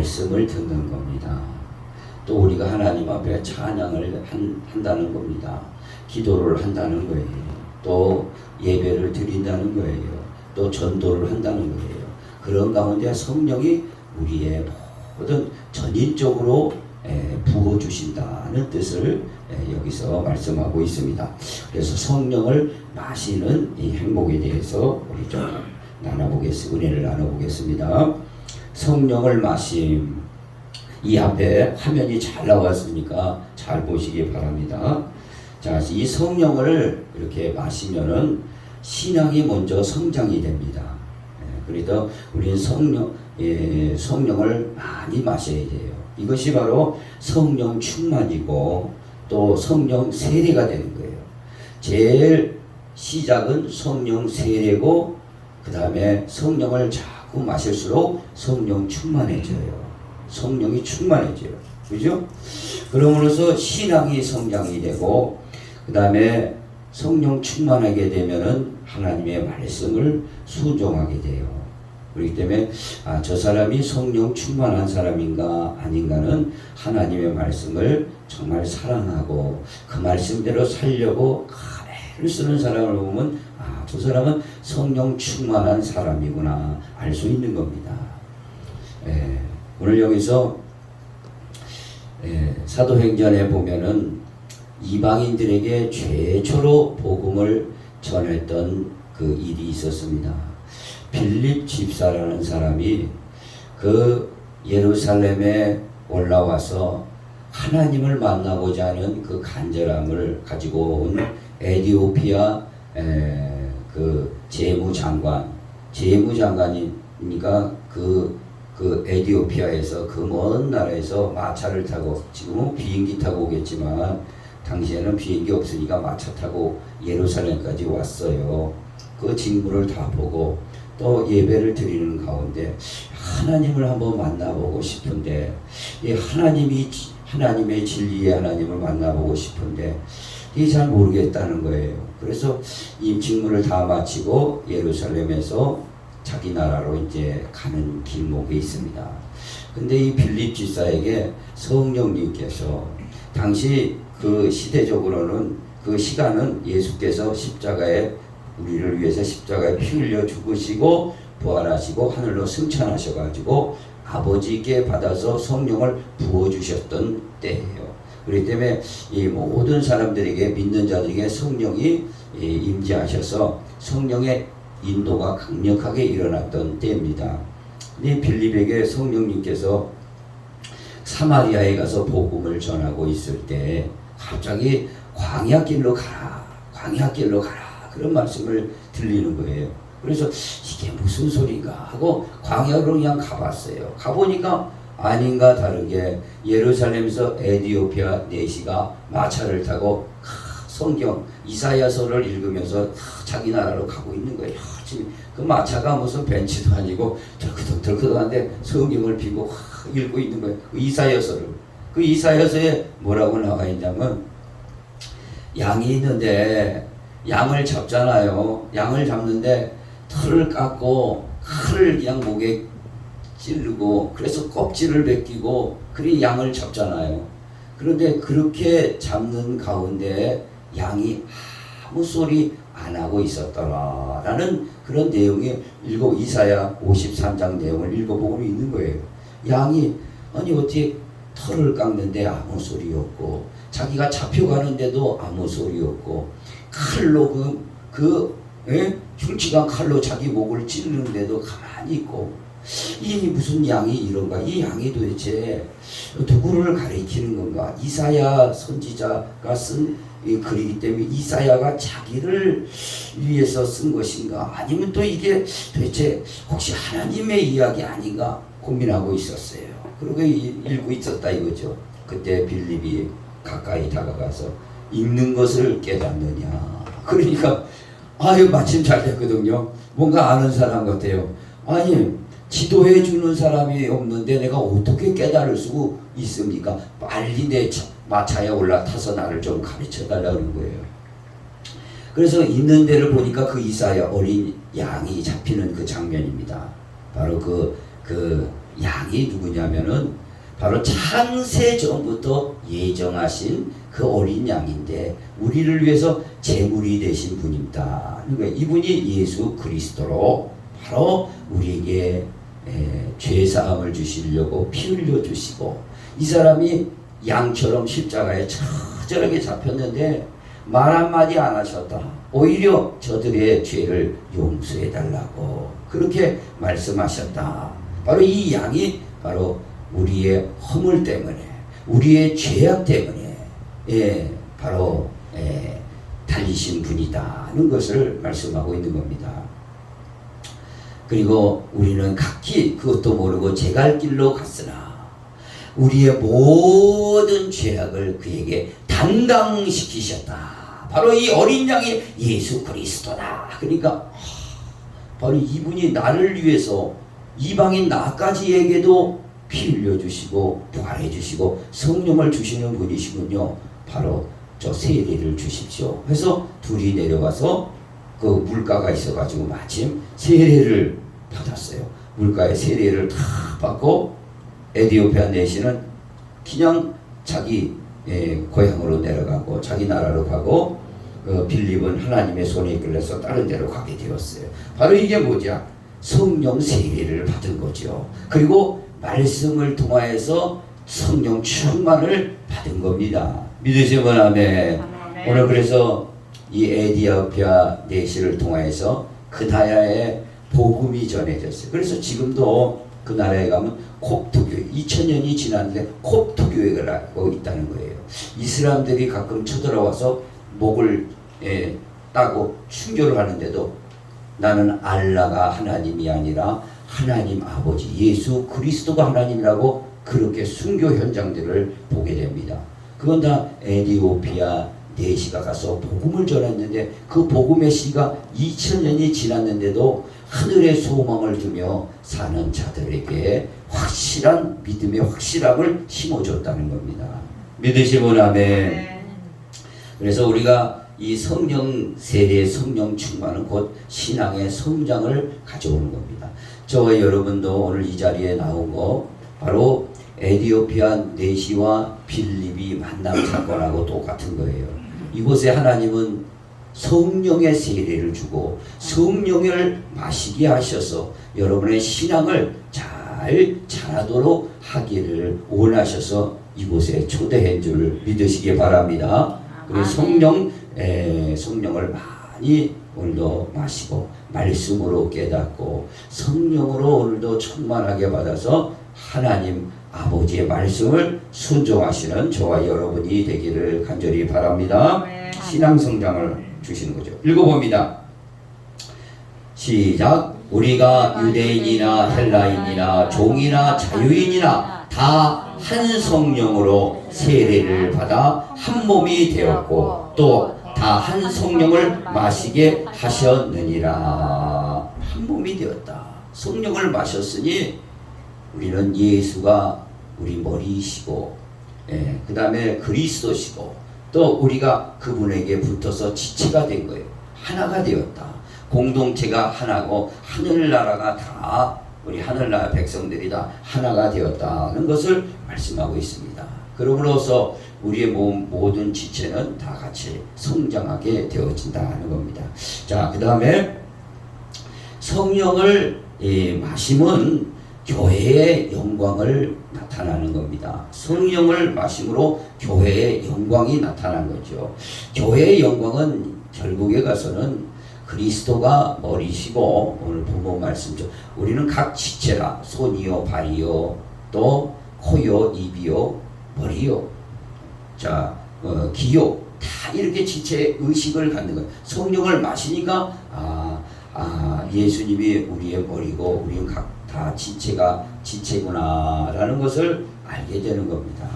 말씀을 듣는 겁니다. 또 우리가 하나님 앞에 찬양을 한다는 겁니다. 기도를 한다는 거예요. 또 예배를 드린다는 거예요. 또 전도를 한다는 거예요. 그런 가운데 성령이 우리의 모든 전인적으로 부어주신다는 뜻을 여기서 말씀하고 있습니다. 그래서 성령을 마시는 이 행복에 대해서 우리 좀 은혜를 나눠보겠습니다. 성령을 마심. 이 앞에 화면이 잘 나왔으니까 잘 보시기 바랍니다. 자, 이 성령을 이렇게 마시면은 신앙이 먼저 성장이 됩니다. 그래서 우리는 성령을 많이 마셔야 돼요. 이것이 바로 성령 충만이고 또 성령 세례가 되는 거예요. 제일 시작은 성령 세례고 그 다음에 성령을 자꾸 마실수록 성령 충만해져요. 성령이 충만해져요. 그죠? 그러므로서 신앙이 성장이 되고 그 다음에 성령 충만하게 되면은 하나님의 말씀을 순종하게 돼요. 그렇기 때문에 저 사람이 성령 충만한 사람인가 아닌가는 하나님의 말씀을 정말 사랑하고 그 말씀대로 살려고 애를 쓰는 사람을 보면 저 사람은 성령 충만한 사람이구나 알 수 있는 겁니다. 오늘 여기서 사도행전에 보면은 이방인들에게 최초로 복음을 전했던 그 일이 있었습니다. 빌립 집사라는 사람이 그 예루살렘에 올라와서 하나님을 만나고자 하는 그 간절함을 가지고 온 에티오피아 그 재무장관이니까 그 에티오피아에서 그 먼 나라에서 마차를 타고 지금은 비행기 타고 오겠지만 당시에는 비행기 없으니까 마차 타고 예루살렘까지 왔어요. 그 징후를 다 보고 또 예배를 드리는 가운데 하나님을 한번 만나보고 싶은데 이 하나님의 진리의 하나님을 만나보고 싶은데 이게 잘 모르겠다는 거예요. 그래서 이 징후를 다 마치고 예루살렘에서 자기 나라로 이제 가는 길목에 있습니다. 근데 이 빌립 집사에게 성령님께서 당시 그 시대적으로는 그 시간은 예수께서 우리를 위해서 십자가에 피 흘려 죽으시고 부활하시고 하늘로 승천하셔가지고 아버지께 받아서 성령을 부어주셨던 때예요. 그렇기 때문에 이 모든 사람들에게 믿는 자들에게 성령이 임재하셔서 성령의 인도가 강력하게 일어났던 때입니다. 이 빌립에게 성령님께서 사마리아에 가서 복음을 전하고 있을 때 갑자기 광야길로 가라 그런 말씀을 들리는 거예요. 그래서 이게 무슨 소리인가 하고 광야로 그냥 가봤어요. 가보니까 아닌가 다르게 예루살렘에서 에티오피아 내시가 마차를 타고 성경 이사야서를 읽으면서 자기 나라로 가고 있는 거예요. 지금 그 마차가 무슨 벤치도 아니고 덜크덕한데 성경을 비고 읽고 있는 거예요. 그 이사야서를. 그 이사야서에 뭐라고 나와 있냐면 양이 있는데 양을 잡잖아요. 양을 잡는데 털을 깎고 칼을 그냥 목에 찌르고 그래서 껍질을 벗기고 그리 양을 잡잖아요. 그런데 그렇게 잡는 가운데 양이 아무 소리 안 하고 있었더라라는 그런 내용이 이사야 53장 내용을 읽어보고 있는 거예요. 양이 아니 어떻게 털을 깎는데 아무 소리 없고 자기가 잡혀가는데도 아무 소리 없고 칼로 흉측한 칼로 자기 목을 찌르는데도 가만히 있고 이 무슨 양이 이런가? 이 양이 도대체 누구를 가리키는 건가? 이사야 선지자가 쓴 이 글이기 때문에 이사야가 자기를 위해서 쓴 것인가? 아니면 또 이게 도대체 혹시 하나님의 이야기 아닌가? 고민하고 있었어요. 그러고 읽고 있었다 이거죠. 그때 빌립이 가까이 다가가서 읽는 것을 깨닫느냐. 그러니까 마침 잘 됐거든요. 뭔가 아는 사람 같아요. 아니 지도해 주는 사람이 없는데 내가 어떻게 깨달을 수 있습니까? 빨리 내 마차에 올라타서 나를 좀 가르쳐 달라는 거예요. 그래서 있는 데를 보니까 그 이사야 어린 양이 잡히는 그 장면입니다. 바로 그 양이 누구냐면은 바로 창세 전부터 예정하신 그 어린 양인데 우리를 위해서 제물이 되신 분입니다. 그러니까 이분이 예수 그리스도로 바로 우리에게 죄 사함을 주시려고 피 흘려 주시고, 이 사람이 양처럼 십자가에 처절하게 잡혔는데 말 한마디 안 하셨다. 오히려 저들의 죄를 용서해 달라고 그렇게 말씀하셨다. 바로 이 양이 바로 우리의 허물 때문에, 우리의 죄악 때문에 바로 달리신 분이다는 것을 말씀하고 있는 겁니다. 그리고 우리는 각기 그것도 모르고 제 갈 길로 갔으나 우리의 모든 죄악을 그에게 담당시키셨다. 바로 이 어린 양이 예수 그리스도다. 그러니까 바로 이분이 나를 위해서 이방인 나까지에게도 피 흘려주시고 부활해주시고 성령을 주시는 분이시군요. 바로 저 세례를 주십시오. 그래서 둘이 내려가서 그 물가가 있어가지고 마침 세례를 받았어요. 물가에 세례를 다 받고 에디오피아 내시는 그냥 자기 고향으로 내려가고 자기 나라로 가고, 빌립은 하나님의 손에 이끌려서 다른 데로 가게 되었어요. 바로 이게 뭐냐? 성령 세례를 받은 거죠. 그리고 말씀을 통하여서 성령 충만을 받은 겁니다. 믿으시면 아멘. 오늘 그래서 이 에디오피아 내시를 통하여서 그 나라에 복음이 전해졌어요. 그래서 지금도 그 나라에 가면 콥트교회, 2000년이 지났는데 콥트교회가 있다는 거예요. 이 사람들이 가끔 쳐들어와서 목을 따고 순교를 하는데도 나는 알라가 하나님이 아니라 하나님 아버지 예수 그리스도가 하나님이라고 그렇게 순교 현장들을 보게 됩니다. 그건 다 에디오피아 내시가 가서 복음을 전했는데 그 복음의 시가 2000년이 지났는데도 하늘의 소망을 두며 사는 자들에게 확실한 믿음의 확실함을 심어줬다는 겁니다. 믿으시면 아멘. 그래서 우리가 이 성령 세례, 성령 충만은 곧 신앙의 성장을 가져오는 겁니다. 저와 여러분도 오늘 이 자리에 나온 거 바로 에디오피아 내시와 빌립이 만남 사건하고 똑같은 거예요. 이곳에 하나님은 성령의 세례를 주고 성령을 마시게 하셔서 여러분의 신앙을 잘 자라도록 하기를 원하셔서 이곳에 초대한 줄 믿으시기 바랍니다. 그래서 성령을 많이 오늘도 마시고 말씀으로 깨닫고 성령으로 오늘도 충만하게 받아서 하나님 아버지의 말씀을 순종하시는 저와 여러분이 되기를 간절히 바랍니다. 신앙 성장을 주시는 거죠. 읽어봅니다. 시작. 우리가 유대인이나 헬라인이나 종이나 자유인이나 다 한 성령으로 세례를 받아 한 몸이 되었고 또 다 한 성령을 마시게 하셨느니라. 한 몸이 되었다. 성령을 마셨으니 우리는 예수가 우리 머리이시고, 그 다음에 그리스도시고, 또 우리가 그분에게 붙어서 지체가 된 거예요. 하나가 되었다. 공동체가 하나고 하늘나라가 다 우리 하늘나라 백성들이 다 하나가 되었다는 것을 말씀하고 있습니다. 그러므로서 우리의 모든 지체는 다 같이 성장하게 되어진다는 겁니다. 자, 그 다음에 성령을 마심은 교회의 영광을 나타나는 겁니다. 성령을 마심으로 교회의 영광이 나타난 거죠. 교회의 영광은 결국에 가서는 그리스도가 머리시고, 오늘 본문 말씀죠. 우리는 각 지체라 손이요 발이요 또 코요 입이요 머리요 자 기요 다 이렇게 지체 의식을 갖는 거예요. 성령을 마시니까 예수님이 우리의 머리고 우리는 각 다 지체구나 라는 것을 알게 되는 겁니다.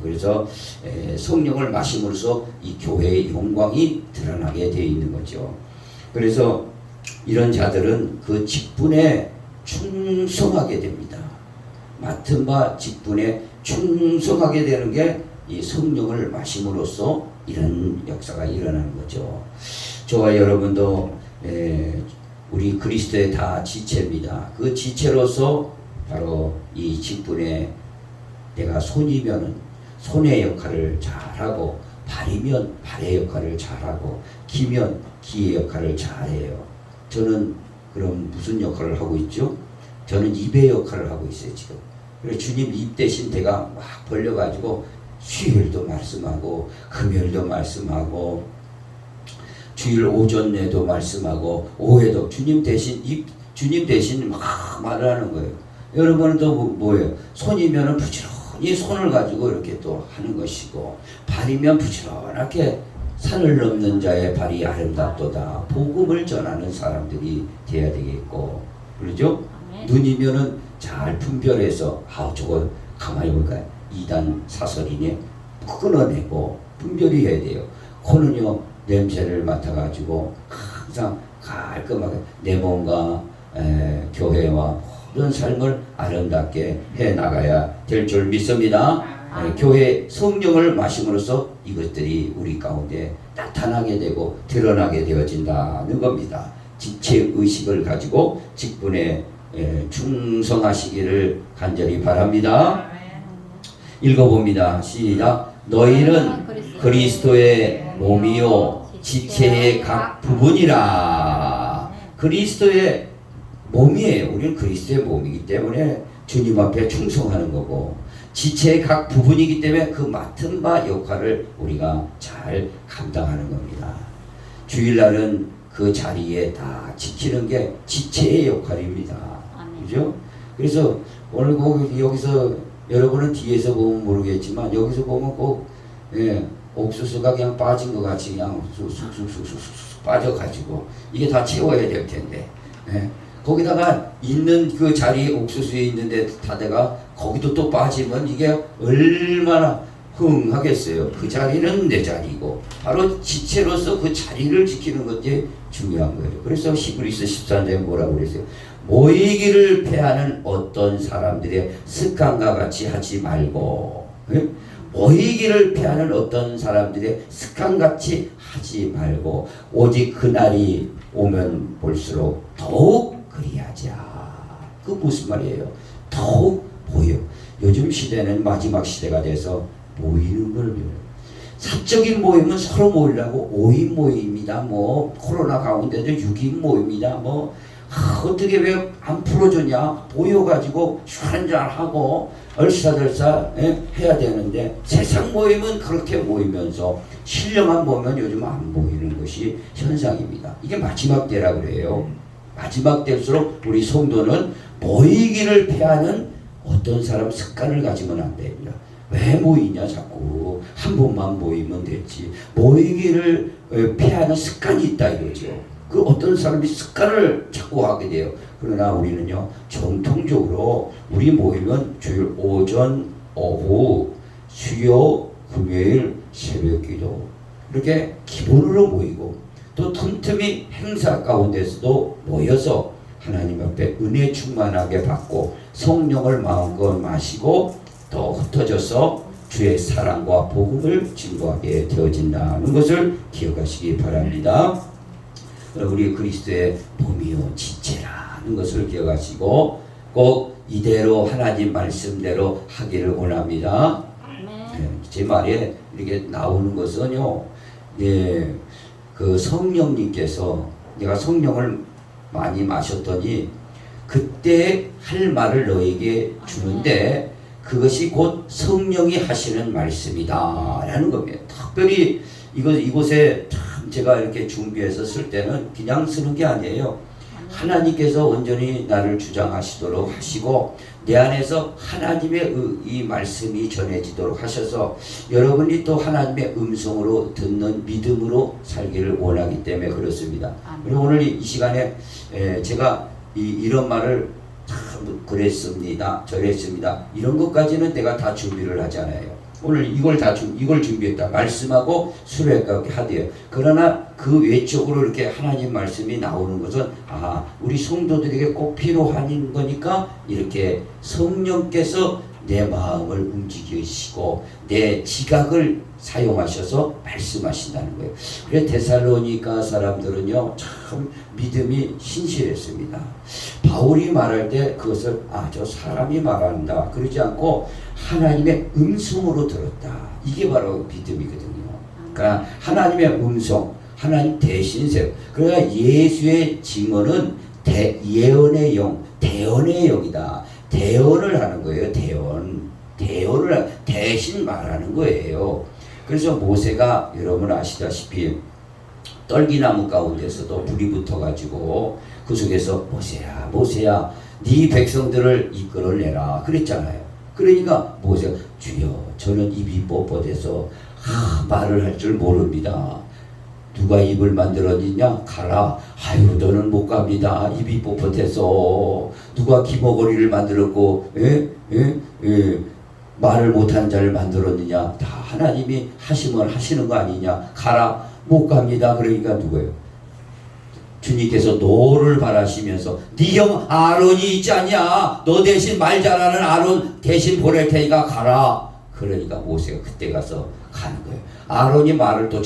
그래서 성령을 마심으로써 이 교회의 영광이 드러나게 되어 있는 거죠. 그래서 이런 자들은 그 직분에 충성하게 됩니다. 맡은 바 직분에 충성하게 되는 게 이 성령을 마심으로써 이런 역사가 일어나는 거죠. 저와 여러분도 우리 그리스도의 다 지체입니다. 그 지체로서 바로 이 직분에 내가 손이면은 손의 역할을 잘하고, 발이면 발의 역할을 잘하고, 기면 기의 역할을 잘해요. 저는 그럼 무슨 역할을 하고 있죠? 저는 입의 역할을 하고 있어요 지금. 그래서 주님 입 대신 제가 막 벌려가지고 수요일도 말씀하고, 금요일도 말씀하고, 주일 오전에도 말씀하고, 오후에도 주님 대신 막 말을 하는 거예요. 여러분은 또 뭐예요? 손이면은 부지런히 손을 가지고 이렇게 또 하는 것이고, 발이면 부지런하게 산을 넘는 자의 발이 아름답도다. 복음을 전하는 사람들이 돼야 되겠고, 그러죠? 눈이면은 잘 분별해서, 저거 가만히 보니까 이단 사설이네, 끊어내고 분별이 해야 돼요. 코는요, 냄새를 맡아가지고 항상 깔끔하게 내 몸과 교회와 모든 삶을 아름답게 해나가야 될 줄 믿습니다. 교회 성령을 마심으로써 이것들이 우리 가운데 나타나게 되고 드러나게 되어진다는 겁니다. 지체의식을 가지고 직분에 충성하시기를 간절히 바랍니다. 읽어봅니다. 시작. 너희는 그리스도의 몸이요 지체의 각 부분이라. 그리스도의 몸이에요. 우리는 그리스도의 몸이기 때문에 주님 앞에 충성하는 거고, 지체의 각 부분이기 때문에 그 맡은 바 역할을 우리가 잘 감당하는 겁니다. 주일날은 그 자리에 다 지키는 게 지체의 역할입니다. 그죠? 그래서 오늘 여기서 여러분은 뒤에서 보면 모르겠지만 여기서 보면 꼭 옥수수가 그냥 빠진 것 같이 그냥 쑥쑥쑥쑥 빠져가지고 이게 다 채워야 될 텐데, 거기다가 있는 그 자리에 옥수수에 있는데 다대가 거기도 또 빠지면 이게 얼마나 흥하겠어요. 그 자리는 내 자리고, 바로 지체로서 그 자리를 지키는 것이 중요한 거예요. 그래서 히브리서 13장에 뭐라고 그랬어요? 모이기를 패하는 어떤 사람들의 습관과 같이 하지 말고, 모이기를 패하는 어떤 사람들의 습관같이 하지 말고, 오직 그날이 오면 볼수록 더욱 그리하자. 그 무슨 말이에요? 더욱 모여. 요즘 시대는 마지막 시대가 돼서 모이는 걸 배워요. 사적인 모임은 서로 모이려고 5인 모임이다, 뭐 코로나 가운데도 6인 모임이다, 뭐 어떻게 왜 안 풀어주냐, 모여가지고 술 한잔하고 얼싸덜싸 해야 되는데, 세상 모임은 그렇게 모이면서 신령한 보면 요즘 안 보이는 것이 현상입니다. 이게 마지막 때라 그래요. 마지막 때일수록 우리 성도는 모이기를 패하는 어떤 사람 습관을 가지면 안 됩니다. 왜 모이냐, 자꾸 한 번만 모이면 됐지. 모이기를 패하는 습관이 있다 이거죠. 그 어떤 사람이 습관을 자꾸 하게 돼요. 그러나 우리는요, 정통적으로 우리 모이면 주일 오전, 오후, 수요, 금요일, 새벽기도 이렇게 기본으로 모이고, 또 틈틈이 행사 가운데서도 모여서 하나님 앞에 은혜 충만하게 받고 성령을 마음껏 마시고 또 흩어져서 주의 사랑과 복음을 증거하게 되어진다는 것을 기억하시기 바랍니다. 우리 그리스도의 몸이요 지체라는 것을 기억하시고 꼭 이대로 하나님 말씀대로 하기를 원합니다. 제 말에 이렇게 나오는 것은요, 그 성령님께서, 내가 성령을 많이 마셨더니 그때 할 말을 너에게 주는데 그것이 곧 성령이 하시는 말씀이다 라는 겁니다. 특별히 이곳에 참 제가 이렇게 준비해서 쓸 때는 그냥 쓰는 게 아니에요. 하나님께서 온전히 나를 주장하시도록 하시고 내 안에서 하나님의 이 말씀이 전해지도록 하셔서 여러분이 또 하나님의 음성으로 듣는 믿음으로 살기를 원하기 때문에 그렇습니다. 그리고 오늘 이 시간에 제가 이런 말을 참 그랬습니다, 저랬습니다, 이런 것까지는 내가 다 준비를 하잖아요. 오늘 이걸 준비했다. 말씀하고 수레가 하대요. 그러나 그 외적으로 이렇게 하나님 말씀이 나오는 것은 우리 성도들에게 꼭 필요한 거니까 이렇게 성령께서 내 마음을 움직이시고 내 지각을 사용하셔서 말씀하신다는 거예요. 그래서 데살로니가 사람들은요 참 믿음이 신실했습니다. 바울이 말할 때 그것을 저 사람이 말한다 그러지 않고 하나님의 음성으로 들었다. 이게 바로 믿음이거든요. 그러니까 하나님의 음성, 하나님 대신 세워. 그러니까 예수의 증언은 예언의 영, 대언의 영이다. 대언을 하는 거예요. 대언을 대신 말하는 거예요. 그래서 모세가 여러분 아시다시피 떨기나무 가운데서도 불이 붙어가지고 그 속에서 모세야 네 백성들을 이끌어내라 그랬잖아요. 그러니까 모세가 주여 저는 입이 뻣뻣해서 말을 할 줄 모릅니다. 누가 입을 만들었느냐? 가라. 아유 너는 못 갑니다. 입이 뻣뻣해서. 누가 기머거리를 만들었고 말을 못하는 자를 만들었느냐? 다 하나님이 하시면 하시는 거 아니냐? 가라. 못 갑니다. 그러니까 누구예요? 주님께서 노를 바라시면서 네 형 아론이 있지 않냐? 너 대신 말 잘하는 아론 대신 보낼 테니까 가라. 그러니까 모세가 그때 가서 가는 거예요. 아론이 말을 또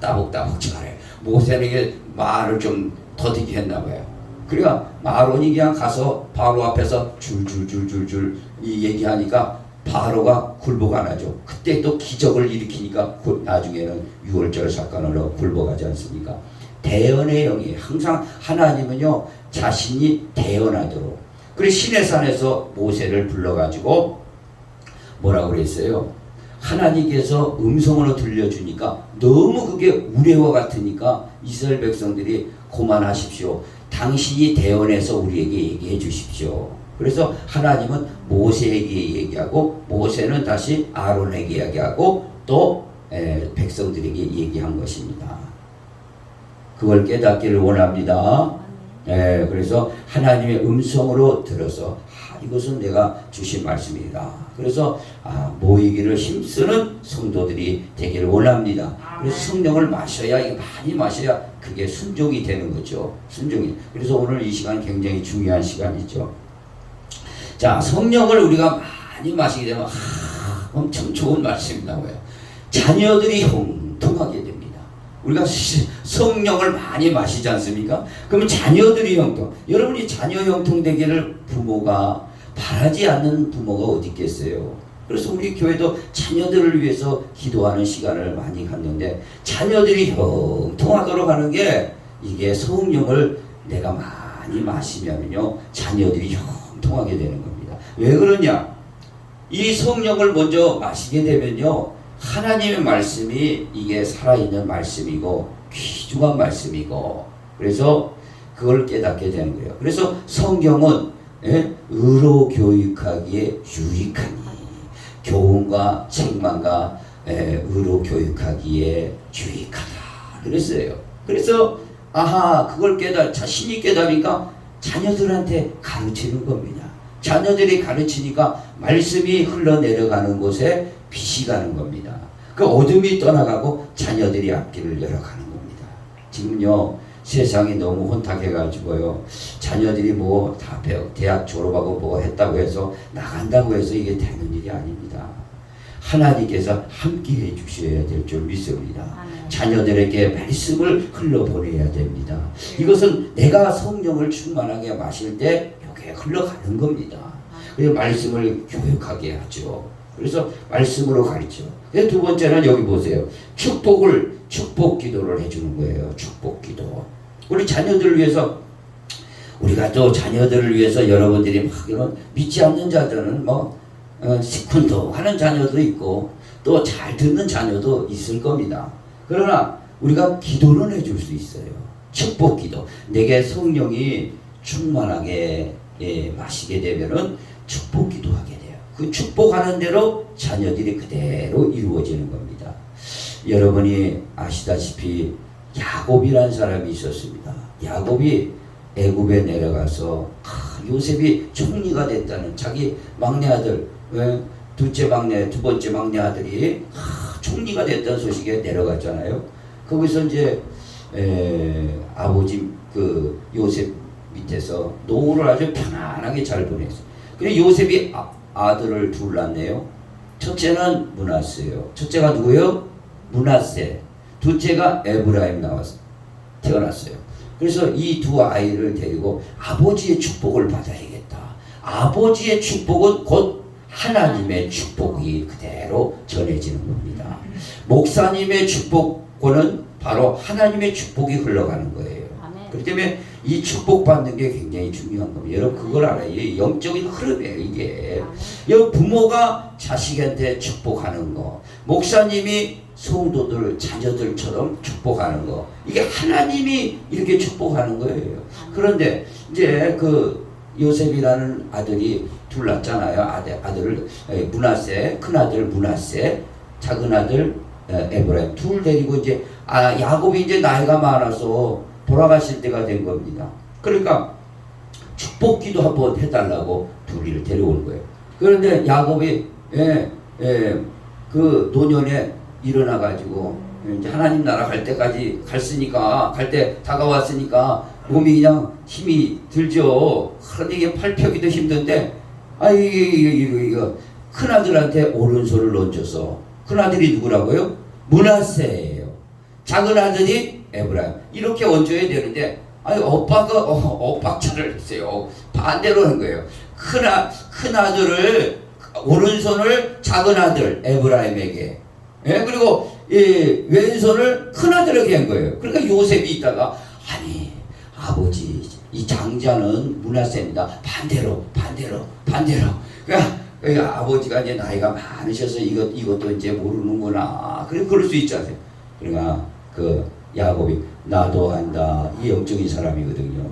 따복따복 잘해. 모세에게 말을 좀 더디게 했나 봐요. 그러니까 아론이 그냥 가서 바로 앞에서 줄줄줄줄줄 이 얘기하니까 바로가 굴복안하죠. 그때 또 기적을 일으키니까 나중에는 6월절 사건으로 굴복하지 않습니까? 대언의 영이 항상 하나님은요 자신이 대언하도록. 그래서 시내산에서 모세를 불러가지고 뭐라고 그랬어요? 하나님께서 음성으로 들려주니까 너무 그게 우레와 같으니까 이스라엘 백성들이 그만하십시오. 당신이 대언해서 우리에게 얘기해 주십시오. 그래서 하나님은 모세에게 얘기하고 모세는 다시 아론에게 얘기하고 또 백성들에게 얘기한 것입니다. 그걸 깨닫기를 원합니다. 그래서 하나님의 음성으로 들어서 이것은 내가 주신 말씀이다. 그래서 모이기를 힘쓰는 성도들이 되기를 원합니다. 그래서 성령을 마셔야 많이 마셔야 그게 순종이 되는 거죠. 순종이. 그래서 오늘 이 시간 굉장히 중요한 시간이죠. 자, 성령을 우리가 많이 마시게 되면 엄청 좋은 말씀이 나와요. 자녀들이 형통하게 됩니다. 우리가 성령을 많이 마시지 않습니까? 그러면 자녀들이 형통. 여러분이 자녀 형통되기를 부모가 바라지 않는 부모가 어디 있겠어요? 그래서 우리 교회도 자녀들을 위해서 기도하는 시간을 많이 갖는데 자녀들이 형통하도록 하는 게 이게 성령을 내가 많이 마시면요 자녀들이 형통하게 되는 겁니다. 왜 그러냐? 이 성령을 먼저 마시게 되면요 하나님의 말씀이 이게 살아있는 말씀이고 귀중한 말씀이고 그래서 그걸 깨닫게 되는 거예요. 그래서 성경은 의로 교육하기에 유익하니 교훈과 책망과 의로 교육하기에 유익하다 그랬어요. 그래서 그걸 자신이 깨달으니까 자녀들한테 가르치는 겁니다. 자녀들이 가르치니까 말씀이 흘러내려가는 곳에 빛이 가는 겁니다. 그 어둠이 떠나가고 자녀들이 앞길을 열어가는 겁니다. 지금요 세상이 너무 혼탁해가지고요 자녀들이 뭐 다 대학 졸업하고 뭐 했다고 해서 나간다고 해서 이게 되는 일이 아닙니다. 하나님께서 함께 해주셔야 될 줄 믿습니다. 자녀들에게 말씀을 흘러보내야 됩니다. 이것은 내가 성령을 충만하게 마실 때 이게 흘러가는 겁니다. 그래서 말씀을 교육하게 하죠. 그래서 말씀으로 가르쳐. 두 번째는 여기 보세요. 축복 기도를 해주는 거예요. 축복 기도. 우리 자녀들을 위해서 우리가 또 자녀들을 위해서 여러분들이 막 이런 믿지 않는 자들은 시큰둥 하는 자녀도 있고 또 잘 듣는 자녀도 있을 겁니다. 그러나 우리가 기도를 해줄 수 있어요. 축복 기도. 내게 성령이 충만하게 마시게 되면은 축복 기도하게 돼요. 그 축복하는 대로 자녀들이 그대로 이루어지는 겁니다. 여러분이 아시다시피 야곱이라는 사람이 있었습니다. 야곱이 애굽에 내려가서 요셉이 총리가 됐다는 자기 막내 아들 두 번째 막내 아들이 총리가 됐다는 소식에 내려갔잖아요. 거기서 이제 아버지 요셉 밑에서 노후를 아주 편안하게 잘 보냈어요. 그래 요셉이 아들을 둘 낳네요. 첫째는 므낫세예요. 첫째가 누구예요? 므낫세. 둘째가 에브라임 태어났어요. 그래서 이 두 아이를 데리고 아버지의 축복을 받아야겠다. 아버지의 축복은 곧 하나님의 축복이 그대로 전해지는 겁니다. 목사님의 축복권은 바로 하나님의 축복이 흘러가는 거예요. 그렇기 때문에 이 축복받는 게 굉장히 중요한 겁니다. 여러분 그걸 알아요. 이 영적인 흐름이에요. 이게 부모가 자식한테 축복하는 거, 목사님이 성도들 자녀들처럼 축복하는 거, 이게 하나님이 이렇게 축복하는 거예요. 그런데 이제 그 요셉이라는 아들이 둘 낳잖아요. 아들을 므낫세, 큰 아들 므낫세, 작은 아들 에브라임 둘 데리고 이제 야곱이 이제 나이가 많아서 돌아가실 때가 된 겁니다. 그러니까 축복기도 한번 해달라고 둘이를 데려온 거예요. 그런데 야곱이 그 노년에 일어나가지고 이제 하나님 나라 갈 때까지 갈 때 다가왔으니까 몸이 그냥 힘이 들죠. 그런데 이게 팔펴기도 힘든데 이거 큰아들한테 오른손을 얹어서, 큰아들이 누구라고요? 므낫세예요. 작은 아들이 에브라임. 이렇게 얹어야 되는데 오빠가 엇박자를 했어요. 반대로 한 거예요. 큰아들을 오른손을 작은 아들 에브라임에게, 그리고 이 왼손을 큰아들에게 한 거예요. 그러니까 요셉이 있다가 아버지 이 장자는 므낫세입니다. 반대로. 그러니까 아버지가 이제 나이가 많으셔서 이것도 이제 모르는구나. 그럴 수 있지 않아요. 그러니까 그 야곱이 나도 안다. 이 영적인 사람이거든요.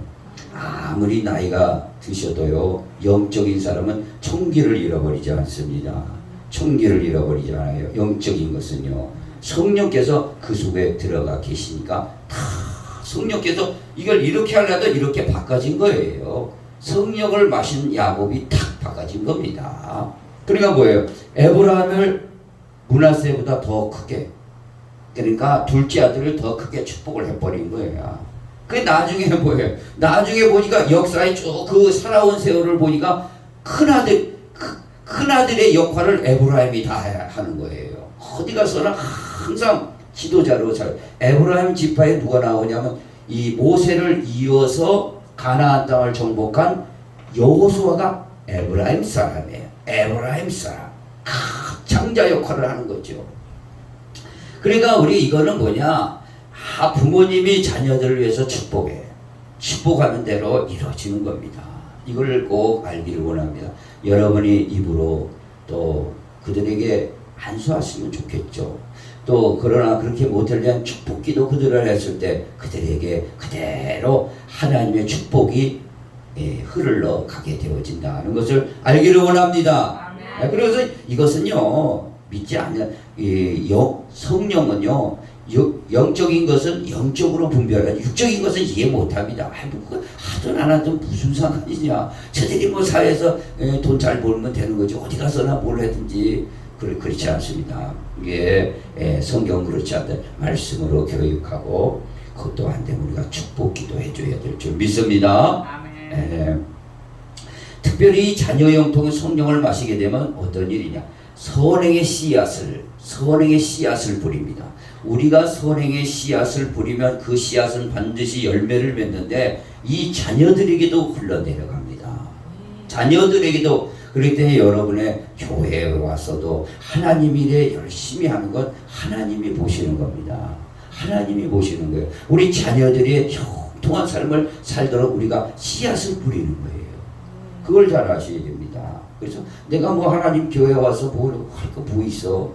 아무리 나이가 드셔도요, 영적인 사람은 총기를 잃어버리지 않습니다. 총기를 잃어버리지 않아요. 영적인 것은요, 성령께서 그 속에 들어가 계시니까 다 성령께서 이걸 이렇게 하려다 이렇게 바꿔진 거예요. 성령을 마신 야곱이 탁 바꿔진 겁니다. 그러니까 뭐예요? 에브라임을 므낫세보다 더 크게, 그러니까 둘째 아들을 더 크게 축복을 해버린 거예요. 그 나중에 뭐예요? 나중에 보니까 역사에 쭉 그 살아온 세월을 보니까 큰아들의 역할을 에브라임이 다 하는 거예요. 어디 가서나 항상 지도자로 에브라임 지파에 누가 나오냐면 이 모세를 이어서 가나안 땅을 정복한 여호수아가 에브라임 사람이에요. 에브라임 사람. 장자 역할을 하는 거죠. 그러니까 우리 이거는 뭐냐? 부모님이 자녀들을 위해서 축복해. 축복하는 대로 이루어지는 겁니다. 이걸 꼭 알기를 원합니다. 여러분이 입으로 또 그들에게 안수하시면 좋겠죠. 또 그러나 그렇게 못하려면 축복기도 그들을 했을 때 그들에게 그대로 하나님의 축복이 흘러가게 되어진다는 것을 알기를 원합니다. 그래서 이것은요, 믿지 않는 성령은요, 영적인 것은 영적으로 분별하지 육적인 것은 이해 못합니다. 하든 안 하든 무슨 상관이냐. 저들이 뭐 사회에서 돈 잘 벌면 되는 거지. 어디 가서나 뭘 하든지 그렇지 않습니다. 이게 성경 그렇지 않다. 말씀으로 교육하고 그것도 안 되면 우리가 축복기도 해줘야 될 줄 믿습니다. 아멘. 특별히 자녀 영통의 성령을 마시게 되면 어떤 일이냐? 선행의 씨앗을 뿌립니다. 우리가 선행의 씨앗을 뿌리면 그 씨앗은 반드시 열매를 맺는데 이 자녀들에게도 흘러내려갑니다. 자녀들에게도. 그렇기 때문에 여러분의 교회에 와서도 하나님 일에 열심히 하는 건 하나님이 보시는 겁니다. 하나님이 보시는 거예요. 우리 자녀들이 형통한 삶을 살도록 우리가 씨앗을 뿌리는 거예요. 그걸 잘 아셔야 됩니다. 그래서 내가 뭐 하나님 교회 와서 뭐 할 거 뭐 있어?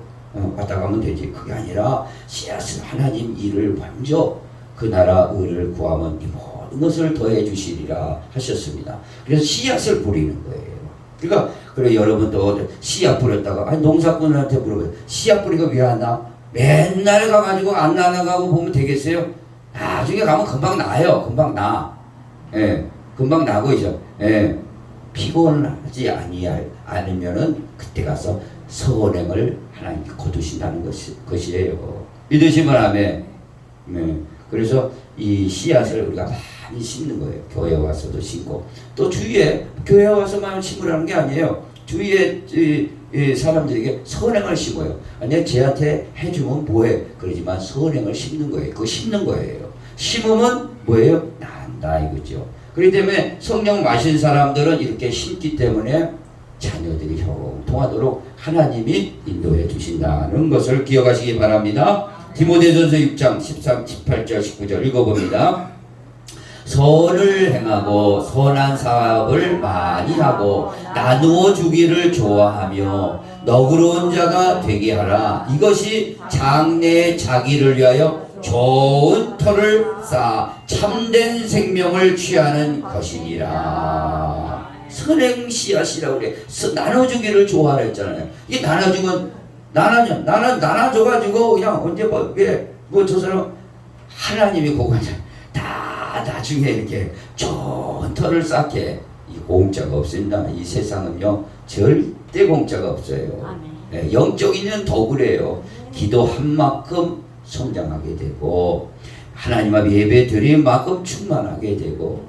왔다 가면 되지. 그게 아니라 씨앗을 하나님 일을 먼저 그 나라 의를 구하면 이 모든 것을 더해 주시리라 하셨습니다. 그래서 씨앗을 뿌리는 거예요. 그러니까 그래 여러분도 씨앗 뿌렸다가 농사꾼한테 물어봐요. 씨앗 뿌리가 왜 안 나? 맨날 가가지고 안 나가고 보면 되겠어요? 나중에 가면 금방 나요. 금방 나. 금방 나고 이제 피곤하지 않으면은 그때 가서 선행을 하나님께 거두신다는 것이에요. 믿으시면 아멘. 그래서 이 씨앗을 우리가 많이 심는 거예요. 교회 와서도 심고 또 주위에 교회 와서만 심으라는 게 아니에요. 주위에 이 사람들에게 선행을 심어요. 내가 쟤한테 해주면 뭐해? 그러지만 선행을 심는 거예요. 그거 심는 거예요. 심으면 뭐예요? 난다 이거죠. 그렇기 때문에 성령 마신 사람들은 이렇게 심기 때문에 자녀들이 형통하도록 하나님이 인도해 주신다는 것을 기억하시기 바랍니다. 디모데전서 6장 13, 18절, 19절 읽어봅니다. 선을 행하고 선한 사업을 많이 하고 나누어 주기를 좋아하며 너그러운 자가 되게 하라. 이것이 장래의 자기를 위하여 좋은 터를 쌓아 참된 생명을 취하는 것이니라. 선행 씨앗이라고 그래. 나눠주기를 좋아하라 했잖아요. 이 나눠주면 나눠줘가지고 그냥 언제 저 사람 하나님이 그거냐 다 나중에 이렇게 좋은 터를 쌓게. 이 공짜가 없습니다. 이 세상은요 절대 공짜가 없어요. 네, 영적인 일은 더 그래요. 기도한 만큼 성장하게 되고 하나님 앞에 예배 드린 만큼 충만하게 되고.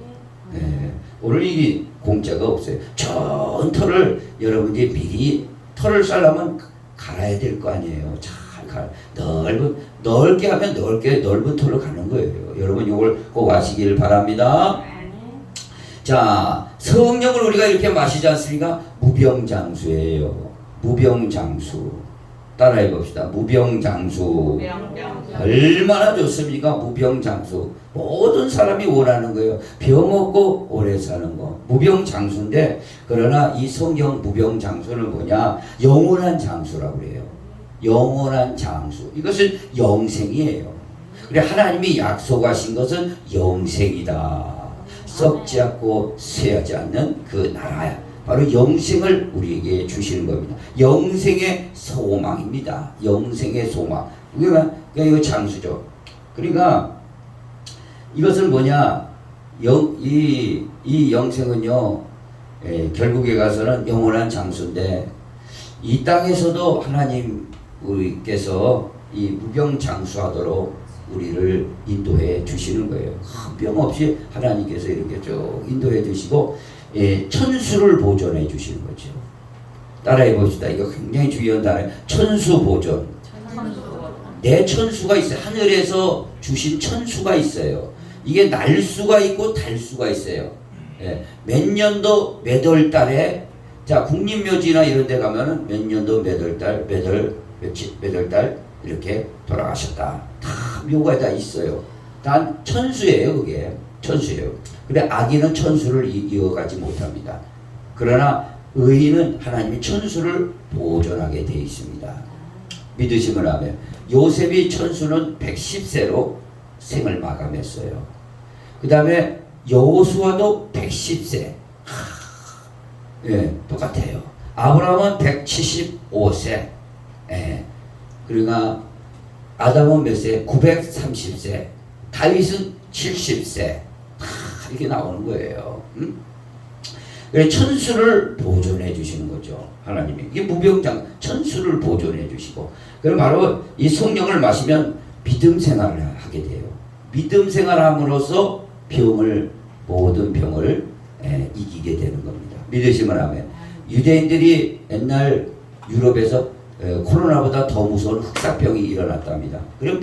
네, 오늘 이 공짜가 없어요. 좋은 터를 여러분이 미리 터를 쌓으려면 갈아야 될 거 아니에요. 잘 넓게 하면 넓은 터로 가는 거예요. 여러분 이걸 꼭 아시길 바랍니다. 자, 성령을 우리가 이렇게 마시지 않습니까? 무병장수예요. 무병장수. 따라해 봅시다. 무병장수. 얼마나 좋습니까? 무병장수. 모든 사람이 원하는 거예요. 병 없고 오래 사는 거. 무병장수인데, 그러나 이 성경 무병장수는 뭐냐? 영원한 장수라고 그래요. 영원한 장수. 이것은 영생이에요. 그래, 하나님이 약속하신 것은 영생이다. 썩지 않고 쇠하지 않는 그 나라야. 바로 영생을 우리에게 주시는 겁니다. 영생의 소망입니다. 영생의 소망. 그러니까 이거 장수죠. 그러니까 이것은 뭐냐? 이 영생은요, 결국에 가서는 영원한 장수인데, 이 땅에서도 하나님께서 이 무병장수하도록 우리를 인도해 주시는 거예요. 큰 병 없이 하나님께서 이렇게 쭉 인도해 주시고, 천수를 보존해 주시는 거죠. 따라해 봅시다. 이거 굉장히 중요한 단어예요. 천수 보존. 내 천수가 있어요. 하늘에서 주신 천수가 있어요. 이게 날수가 있고 달수가 있어요. 몇 년도 몇 월 달에, 자, 국립묘지나 이런 데 가면은 몇 년도 몇 월 달, 몇 월 달 이렇게 돌아가셨다. 다 묘가 다 있어요. 단 천수예요, 그게. 천수예요. 근데 악인은 천수를 이어가지 못합니다. 그러나 의인은 하나님이 천수를 보존하게 되어 있습니다. 믿으시면 하면 요셉이 천수는 110세로 생을 마감했어요. 그 다음에 여호수아도 110세. 똑같아요. 아브라함은 175세. 그러니까 아담은 몇 세? 930세. 다윗은 70세. 이렇게 나오는 거예요. 그래서 천수를 보존해 주시는 거죠. 하나님이. 이게 무병장, 천수를 보존해 주시고. 그럼 바로 이 성령을 마시면 믿음 생활을 하게 돼요. 믿음 생활함으로써 모든 병을 이기게 되는 겁니다. 믿으시면 하면. 유대인들이 옛날 유럽에서 코로나보다 더 무서운 흑사병이 일어났답니다. 그래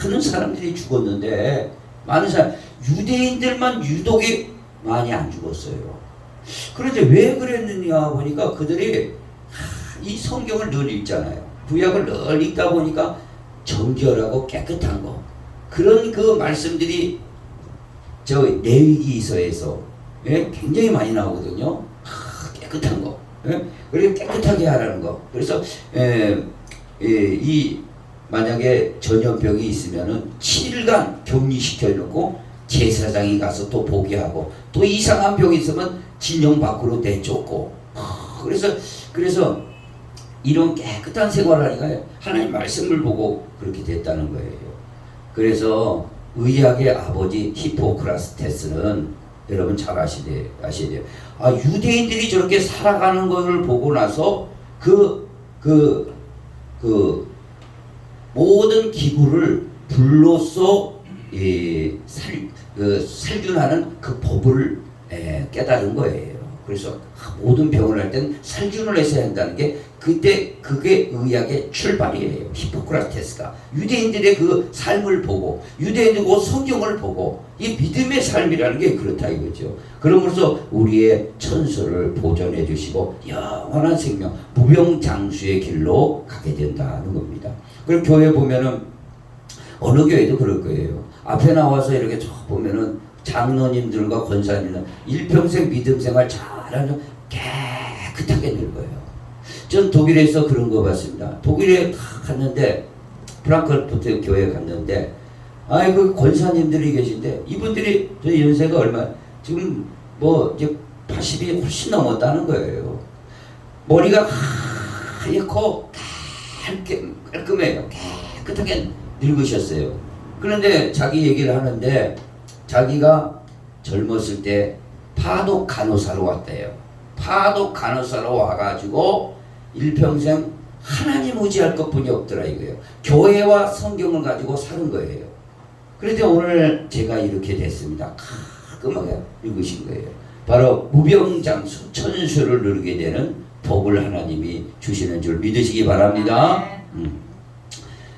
많은 사람들이 죽었는데, 유대인들만 유독이 많이 안 죽었어요. 그런데 왜 그랬느냐 보니까 그들이 이 성경을 늘 읽잖아요. 구약을 늘 읽다 보니까 정결하고 깨끗한 거, 그런 그 말씀들이 저 레위기서에서 굉장히 많이 나오거든요. 깨끗한 거, 그리고 깨끗하게 하라는 거. 그래서 만약에 전염병이 있으면은 7일간 격리시켜 놓고 제사장이 가서 또 보게 하고, 또 이상한 병이 있으면 진영 밖으로 내쫓고. 그래서 이런 깨끗한 생활을 하니까 하나님 말씀을 보고 그렇게 됐다는 거예요. 그래서 의학의 아버지 히포크라테스는 여러분 잘 아셔야 돼요. 유대인들이 저렇게 살아가는 것을 보고 나서 모든 기구를 불로써 살균하는 그 법을 깨달은 거예요. 그래서 모든 병을 할 땐 살균을 해서 한다는 게 그때 그게 의학의 출발이에요. 히포크라테스가 유대인들의 그 삶을 보고 유대인들 그 성경을 보고 이 믿음의 삶이라는 게 그렇다 이거죠. 그러면서 우리의 천수를 보존해 주시고 영원한 생명 무병장수의 길로 가게 된다는 겁니다. 그럼 교회 보면은 어느 교회도 그럴 거예요. 앞에 나와서 이렇게 쭉 보면은 장로님들과 권사님들 일평생 믿음 생활 잘하는 깨끗하게 늙어요. 전 독일에서 그런 거 봤습니다. 독일에 갔는데 프랑크푸르트 교회에 갔는데 그 권사님들이 계신데 이분들이 저 연세가 얼마 지금 뭐 이제 80이 훨씬 넘었다는 거예요. 머리가 하얗고 깔끔해요. 깨끗하게 늙으셨어요. 그런데 자기 얘기를 하는데 자기가 젊었을 때 파독 간호사로 왔대요. 파독 간호사로 와가지고 일평생 하나님 의지할 것뿐이 없더라 이거예요. 교회와 성경을 가지고 사는 거예요. 그런데 오늘 제가 이렇게 됐습니다. 깔끔하게 읽으신 거예요. 바로 무병장수 천수를 누리게 되는 복을 하나님이 주시는 줄 믿으시기 바랍니다.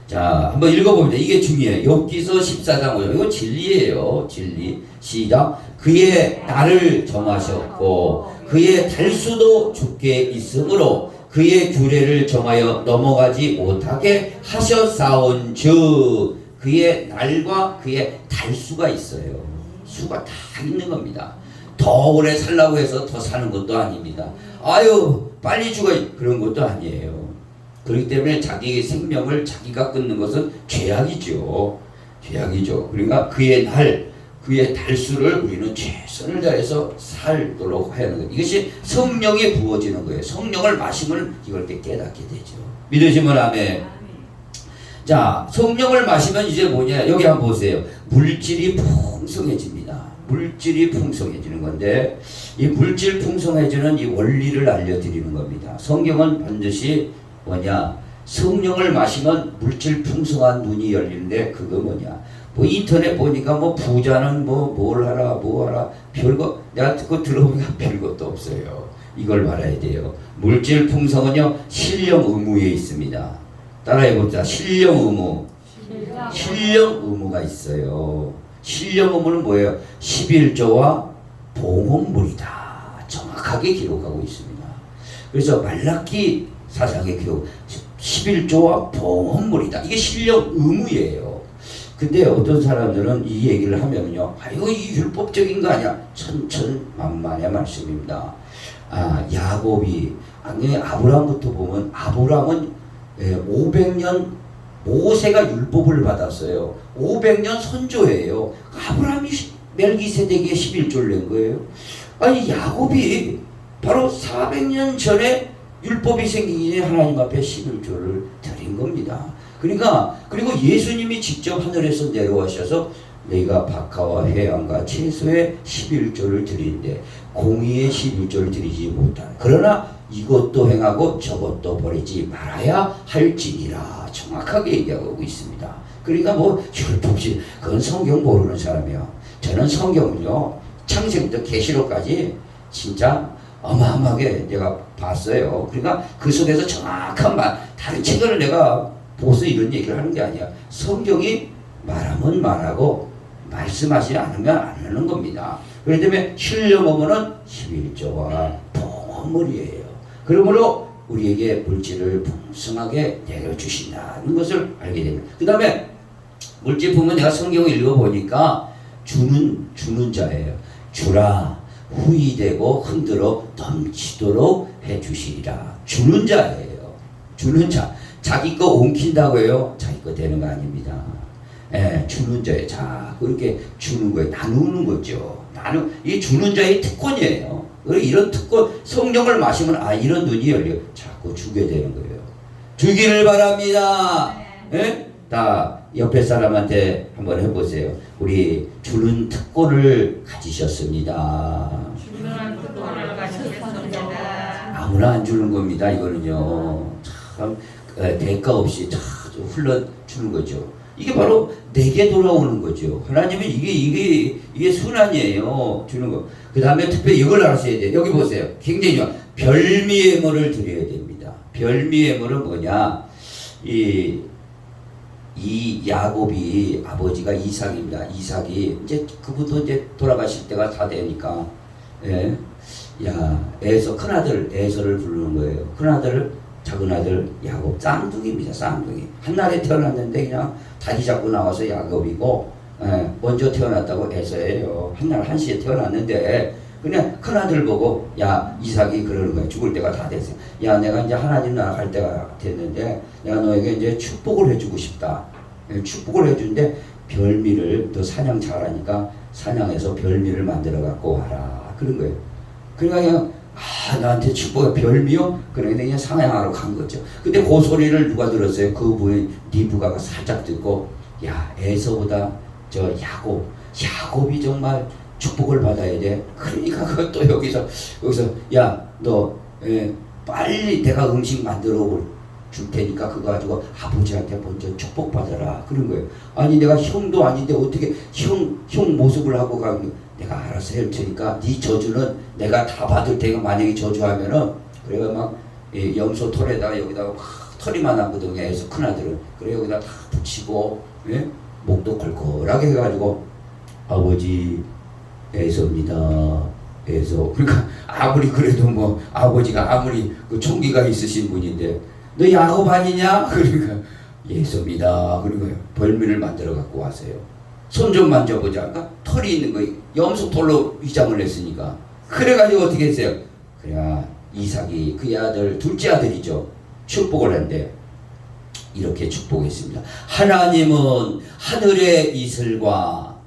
자, 한번 읽어봅니다. 이게 중요해요. 욥기서 14장 5절. 이거 진리예요. 진리. 시작. 그의 날을 정하셨고 그의 달수도 주께 있으므로 그의 규례를 정하여 넘어가지 못하게 하셨사온즉 그의 날과 그의 달수가 있어요. 수가 다 있는 겁니다. 더 오래 살라고 해서 더 사는 것도 아닙니다. 아유 빨리 죽어 그런 것도 아니에요. 그렇기 때문에 자기의 생명을 자기가 끊는 것은 죄악이죠. 죄악이죠. 그러니까 그의 날, 그의 달수를 우리는 최선을 다해서 살도록 해야 하는 것. 이것이 성령이 부어지는 거예요. 성령을 마시면 이걸 깨닫게 되죠. 믿으시면 아멘. 자, 성령을 마시면 이제 뭐냐? 여기 한번 보세요. 물질이 풍성해집니다. 물질이 풍성해지는 건데 이 물질 풍성해지는 이 원리를 알려드리는 겁니다. 성경은 반드시 뭐냐? 성령을 마시면 물질 풍성한 눈이 열리는데 그거 뭐냐? 뭐 인터넷 보니까 뭐 부자는 뭘 하라 뭐 하라 별거 내가 그거 들어보니까 별것도 없어요. 이걸 말해야 돼요. 물질 풍성은요 신령 의무에 있습니다. 따라해보자. 신령 의무. 신령 의무가 있어요. 신령 의무는 뭐예요? 11조와 봉헌물이다. 정확하게 기록하고 있습니다. 그래서 말라기 사상의 기록 11조와 봉헌물이다. 이게 신령 의무예요. 근데 어떤 사람들은 이 얘기를 하면요, 이거 이 율법적인 거 아니야? 천천만만의 말씀입니다. 야곱이 아브라함부터 보면 아브라함은 500년 모세가 율법을 받았어요. 500년 선조예요. 아브라함이 멜기세덱에 11조를 낸 거예요. 야곱이 바로 400년 전에 율법이 생기기 전에 하나님 앞에 11조를 드린 겁니다. 그러니까 그리고 예수님이 직접 하늘에서 내려오셔서 너희가 박하와 회양과 채소에 11조를 드리는데 공의의 11조를 드리지 못하는 그러나 이것도 행하고 저것도 버리지 말아야 할지니라 정확하게 얘기하고 있습니다. 그러니까 뭐 율법지 그건 성경 모르는 사람이야. 저는 성경은요 창세기부터 계시록까지 진짜 어마어마하게 내가 봤어요. 그러니까 그 속에서 정확한 말 다른 책을 내가 보서 이런 얘기를 하는 게 아니야. 성경이 말하면 말하고 말씀하지 않으면 안 하는 겁니다. 그렇기 때문에 신령 의무는 11조와 봉헌물이에요. 그러므로 우리에게 물질을 풍성하게 내려주신다는 것을 알게 됩니다. 그 다음에 물질 보면 내가 성경을 읽어보니까 주는 자예요. 주라 후이되고 흔들어 넘치도록 해주시리라. 주는 자예요. 주는 자. 자기 거 옮긴다고 해요. 자기 거 되는 거 아닙니다. 주는 자예요. 자, 그렇게 주는 거예요. 나누는 거죠. 이 주는 자의 특권이에요. 이런 특권, 성령을 마시면 이런 눈이 열려요. 자꾸 주게 되는 거예요. 주기를 바랍니다. 다 옆에 사람한테 한번 해보세요. 우리 주는 특권을 가지셨습니다. 주는 특권을 가지셨습니다. 아무나 안 주는 겁니다. 이거는요. 참 대가 없이 흘러주는 거죠. 이게 바로 내게 돌아오는 거죠. 하나님은 이게 순환이에요. 주는 거. 그 다음에 특별히 이걸 알아셔야 돼요. 여기 보세요. 굉장히 좋아. 별미예물을 드려야 됩니다. 별미예물은 뭐냐? 이 야곱이 아버지가 이삭입니다. 이삭이 이제 그분도 이제 돌아가실 때가 다 되니까, 예. 야, 큰 아들 에서를 부르는 거예요. 큰 아들, 작은 아들 야곱, 쌍둥이입니다. 쌍둥이. 한날에 태어났는데 그냥 다리 잡고 나와서 야곱이고, 예, 먼저 태어났다고 에서예요. 한날 1시에 태어났는데 그냥 큰 아들 보고, 야, 이삭이 그러는 거예요. 죽을 때가 다 됐어요. 야, 내가 이제 하나님 나라 갈 때가 됐는데 내가 너에게 이제 축복을 해주고 싶다. 예, 축복을 해주는데 별미를, 너 사냥 잘하니까 사냥해서 별미를 만들어 갖고 와라. 그런 거예요. 그러니까 그냥 나한테 축복의 별미요? 그러니까 그냥 사냥하러 간 거죠. 근데 그 소리를 누가 들었어요? 그 부인 리브가가 살짝 듣고, 야, 에서보다 저 야곱이 정말 축복을 받아야 돼. 그러니까 그것도 여기서 야, 너 빨리 내가 음식 만들어 줄 테니까 그거 가지고 아버지한테 먼저 축복 받아라. 그런 거예요. 아니 내가 형도 아닌데 어떻게 형 모습을 하고 가면, 내가 알아서 할 테니까 네 저주는 내가 다 받을 테니까, 만약에 저주하면은, 그래가 막 염소 털에다가 여기다가 막 털이만 하거든요. 해서 큰아들은 그래 여기다 다 붙이고, 예? 목도 걸걸하게 해가지고, 아버지 에서입니다. 에서. 그러니까 아무리 그래도 뭐 아버지가 아무리 그 총기가 있으신 분인데, 너 야곱 아니냐? 그러니까 예수입니다. 그리고 벌미를 만들어 갖고 와세요. 손 좀 만져보자. 그러니까 털이 있는 거, 염소 털로 위장을 했으니까. 그래가지고 어떻게 했어요? 그래야 이삭이 그의 아들, 둘째 아들이죠. 축복을 한대. 이렇게 축복했습니다. 하나님은 하늘의 이슬과,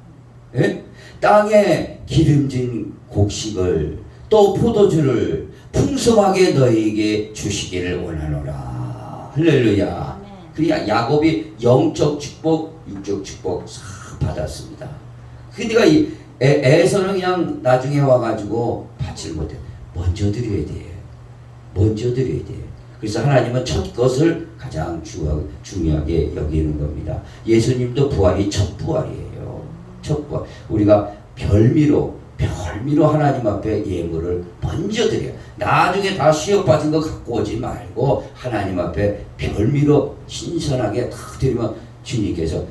예? 땅에 기름진 곡식을, 또 포도주를 풍성하게 너희에게 주시기를 원하노라. 할렐루야. 그러니까 야곱이 영적 축복, 육적 축복 싹 받았습니다. 그러니까 이 에서는 그냥 나중에 와가지고 받질 못해. 먼저 드려야 돼. 먼저 드려야 돼. 그래서 하나님은 첫 것을 가장 중요하게 여기는 겁니다. 예수님도 부활이 첫 부활이에요. 첫 부활. 우리가 별미로 하나님 앞에 예물을 먼저 드려요. 나중에 다 시험받은 거 갖고 오지 말고 하나님 앞에 별미로 신선하게 탁 드리면, 주님께서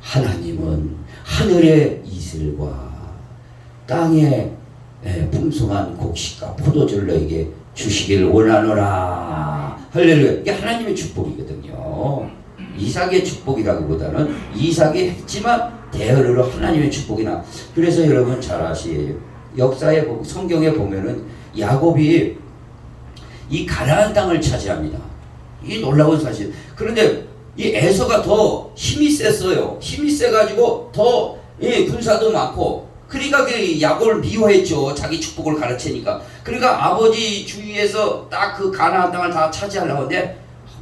하나님은 하늘의 이슬과 땅의 풍성한 곡식과 포도주를 너에게 주시기를 원하노라. 할렐루야. 이게 하나님의 축복이거든요. 이삭의 축복이라기보다는 이삭이 했지만 대어로 하나님의 축복이나. 그래서 여러분 잘 아시에요. 역사에 성경에 보면은 야곱이 이 가나안 땅을 차지합니다. 이 놀라운 사실. 그런데 이 에서가 더 힘이 셌어요. 힘이 세가지고 더 군사도 많고, 그러니까 그 야곱을 미워했죠. 자기 축복을 가르치니까. 그러니까 아버지 주위에서 딱 그 가나안 땅을 다 차지하려고 하는데,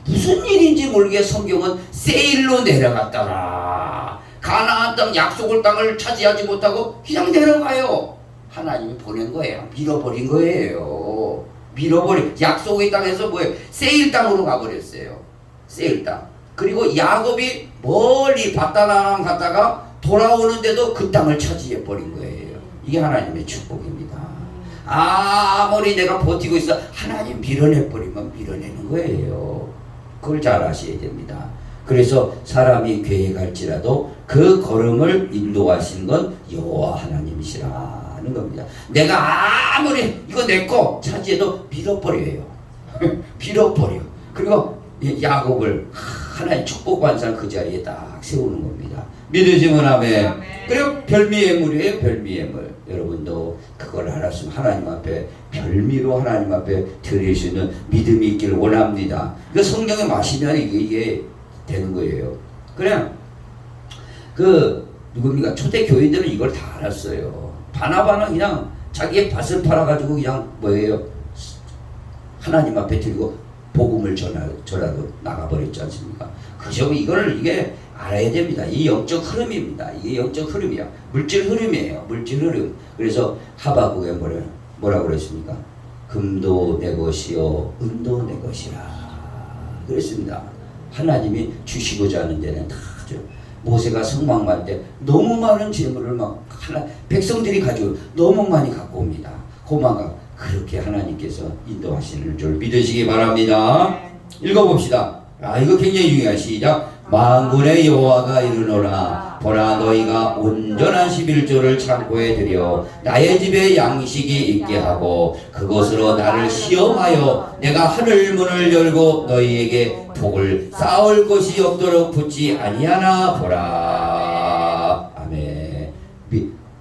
무슨 일인지 모르게 성경은 세일로 내려갔더라. 가나안 땅 약속을 땅을 차지하지 못하고 그냥 내려가요. 하나님이 보낸 거예요. 밀어버린 거예요. 약속의 땅에서 뭐예요? 세일 땅으로 가버렸어요. 세일 땅. 그리고 야곱이 멀리 바다나랑 갔다가 돌아오는데도 그 땅을 차지해버린 거예요. 이게 하나님의 축복입니다. 아무리 내가 버티고 있어, 하나님 밀어내버리면 밀어내는 거예요. 그걸 잘 아셔야 됩니다. 그래서 사람이 계획할지라도 그 걸음을 인도하시는 건 여호와 하나님이시라는 겁니다. 내가 아무리 이거 내 거 차지해도 밀어버려요. 밀어버려. 그리고 야곱을 하나님 축복받은 그 자리에 딱 세우는 겁니다. 믿으시면 아멘. 그리고 별미예물이에요. 별미예물. 여러분도 그걸 알았으면 하나님 앞에 별미로 하나님 앞에 드릴 수 있는 믿음이 있기를 원합니다. 그 성경에 마시면 이게 되는 거예요. 그냥 누굽니까? 초대 교인들은 이걸 다 알았어요. 바나바는 그냥 자기의 밭을 팔아가지고 그냥 뭐예요? 하나님 앞에 드리고 복음을 전하고 나가버렸지 않습니까? 그죠? 이게 알아야 됩니다. 이 영적 흐름입니다. 이게 영적 흐름이야. 물질 흐름이에요. 물질 흐름. 그래서 하바국에 뭐라고 그랬습니까? 금도 내 것이요 은도 내 것이라 그랬습니다. 하나님이 주시고자 하는 데는 다 줘. 모세가 성막만 때 너무 많은 재물을 막 백성들이 가지고 너무 많이 갖고 옵니다. 고마가 그렇게 하나님께서 인도하시는 줄 믿으시기 바랍니다. 읽어봅시다. 이거 굉장히 중요한 시작. 만군의 여호와가 이르노라 보라 너희가 온전한 11조를 창고에 들여 나의 집에 양식이 있게 하고 그것으로 나를 시험하여 내가 하늘 문을 열고 너희에게 복을 쌓을 것이 없도록 붙지 아니하나 보라. 아멘.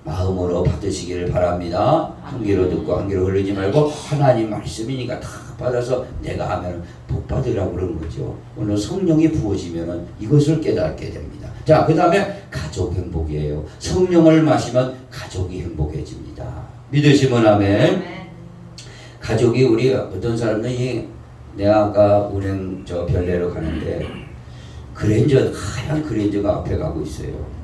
마음으로 받으시기를 바랍니다. 한 귀로 듣고 한 귀로 흘리지 말고 하나님 말씀이니까 다 받아서 내가 하면 복 받으라고 그러는 거죠. 오늘 성령이 부어지면 이것을 깨닫게 됩니다. 자, 그 다음에 가족 행복이에요. 성령을 마시면 가족이 행복해집니다. 믿으시면 아멘. 가족이 우리 어떤 사람들이 내가 아까 운행 별내로 가는데 그랜저 하얀 그랜저가 앞에 가고 있어요.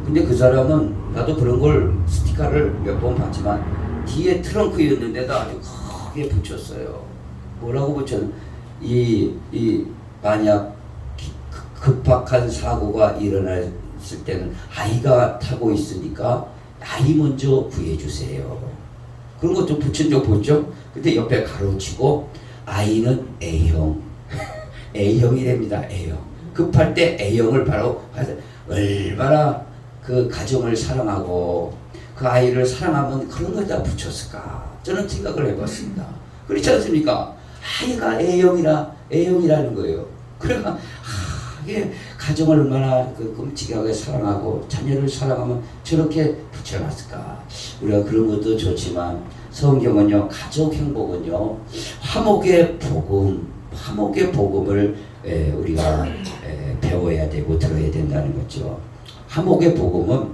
근데 그 사람은 나도 그런 걸 스티커를 몇 번 봤지만 뒤에 트렁크였는데도 아주 크게 붙였어요. 뭐라고 붙였는? 만약 급박한 사고가 일어났을 때는 아이가 타고 있으니까 아이 먼저 구해주세요. 그런 것도 붙인 적 보죠? 근데 옆에 가로치고 아이는 A형. A형이랍니다. A형. 급할 때 A형을 바로 얼마나 그 가정을 사랑하고 그 아이를 사랑하면 그런 거에다 붙였을까? 저는 생각을 해봤습니다. 그렇지 않습니까? 아이가 A형이라는 거예요. 그러니까 이게 가정을 얼마나 끔찍하게 사랑하고 자녀를 사랑하면 저렇게 붙여놨을까? 우리가 그런 것도 좋지만 성경은요, 가족 행복은요, 화목의 복음을 우리가 배워야 되고 들어야 된다는 거죠. 화목의 복음은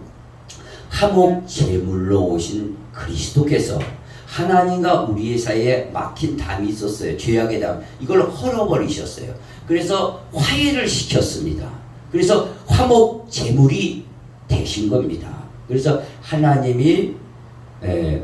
화목 제물로 오신 그리스도께서 하나님과 우리의 사이에 막힌 담이 있었어요. 죄악의 담. 이걸 헐어버리셨어요. 그래서 화해를 시켰습니다. 그래서 화목 제물이 되신 겁니다. 그래서 하나님이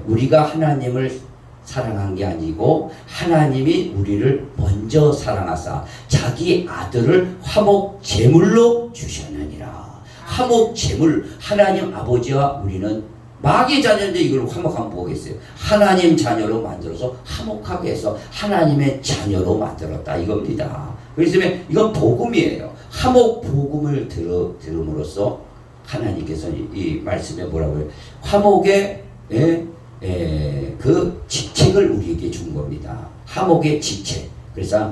우리가 하나님을 사랑한 게 아니고 하나님이 우리를 먼저 사랑하사 자기 아들을 화목 제물로 주셨느니라. 화목 제물, 하나님 아버지와 우리는 마귀의 자녀인데 이걸 화목하면 뭐겠어요? 하나님 자녀로 만들어서 화목하게 해서 하나님의 자녀로 만들었다 이겁니다. 그래서 이건 복음이에요. 화목 복음을 들음으로써 하나님께서 이 말씀에 뭐라고 해요? 화목의 그 직책을 우리에게 준 겁니다. 화목의 직책. 그래서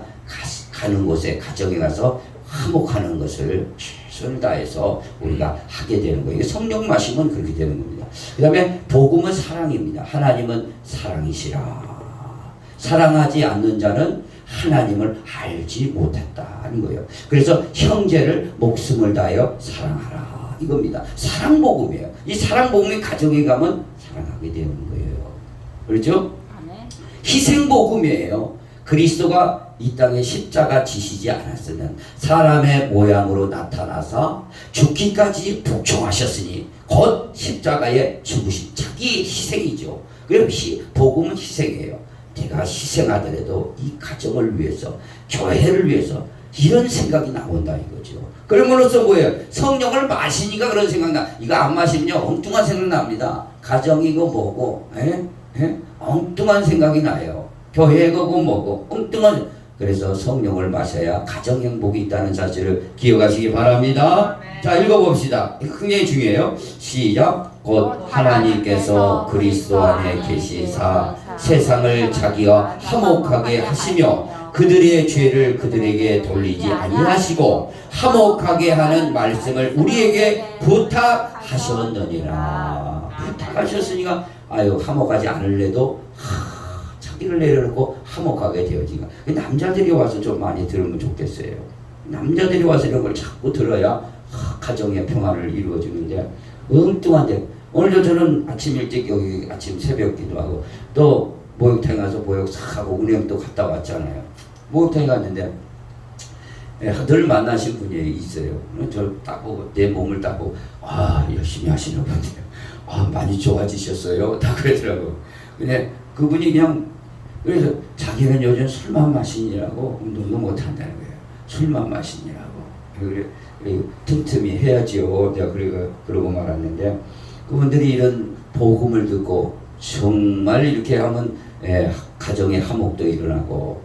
가는 곳에 가정에 가서 화목하는 것을 최선을 다해서 우리가 하게 되는 거예요. 성령 마시면 그렇게 되는 겁니다. 그 다음에 복음은 사랑입니다. 하나님은 사랑이시라. 사랑하지 않는 자는 하나님을 알지 못했다는 거예요. 그래서 형제를 목숨을 다하여 사랑하라 이겁니다. 사랑복음이에요. 이 사랑복음이 가정에 가면 사랑하게 되는 거예요. 그렇죠? 희생복음이에요. 그리스도가 이 땅에 십자가 지시지 않았으면 사람의 모양으로 나타나서 죽기까지 복종하셨으니 곧 십자가에 죽으신 자기 희생이죠. 그래서 복음은 희생이에요. 내가 희생하더라도 이 가정을 위해서, 교회를 위해서 이런 생각이 나온다 이거죠. 그러므로써 뭐예요? 성령을 마시니까 그런 생각나. 이거 안 마시면요 엉뚱한 생각 납니다. 가정이고 뭐고 엉뚱한 생각이 나요. 교회고 뭐고 엉뚱한. 그래서 성령을 마셔야 가정 행복이 있다는 사실을 기억하시기 바랍니다. 자, 읽어봅시다. 굉장히 중요해요. 시작. 곧 하나님께서 그리스도 안에 계시사 세상을 자기와 화목하게 하시며 그들의 죄를 그들에게 돌리지 아니하시고 화목하게 하는 말씀을 우리에게 부탁하셨느니라. 부탁하셨으니까 화목하지 않을래도 자기를 내려놓고 화목하게 되어지가. 남자들이 와서 좀 많이 들으면 좋겠어요. 남자들이 와서 이런 걸 자꾸 들어야 가정의 평화를 이루어주는데 엉뚱한데. 오늘도 저는 아침 일찍 여기 아침 새벽 기도하고 또 목욕탕에 가서 목욕 싹 하고 은행 또 갔다 왔잖아요. 목욕탕에 갔는데 늘 만나신 분이 있어요. 저 딱 보고 내 몸을 딱 보고 열심히 하시는 분이에요. 많이 좋아지셨어요. 다 그러더라고. 근데 그분이 그래서 자기는 요즘 술만 마시느라고 운동도 못 한다는 거예요. 술만 마시느라고. 그래 틈틈이 해야지요. 내가 그러고 말았는데 그분들이 이런 복음을 듣고 정말 이렇게 하면 가정의 화목도 일어나고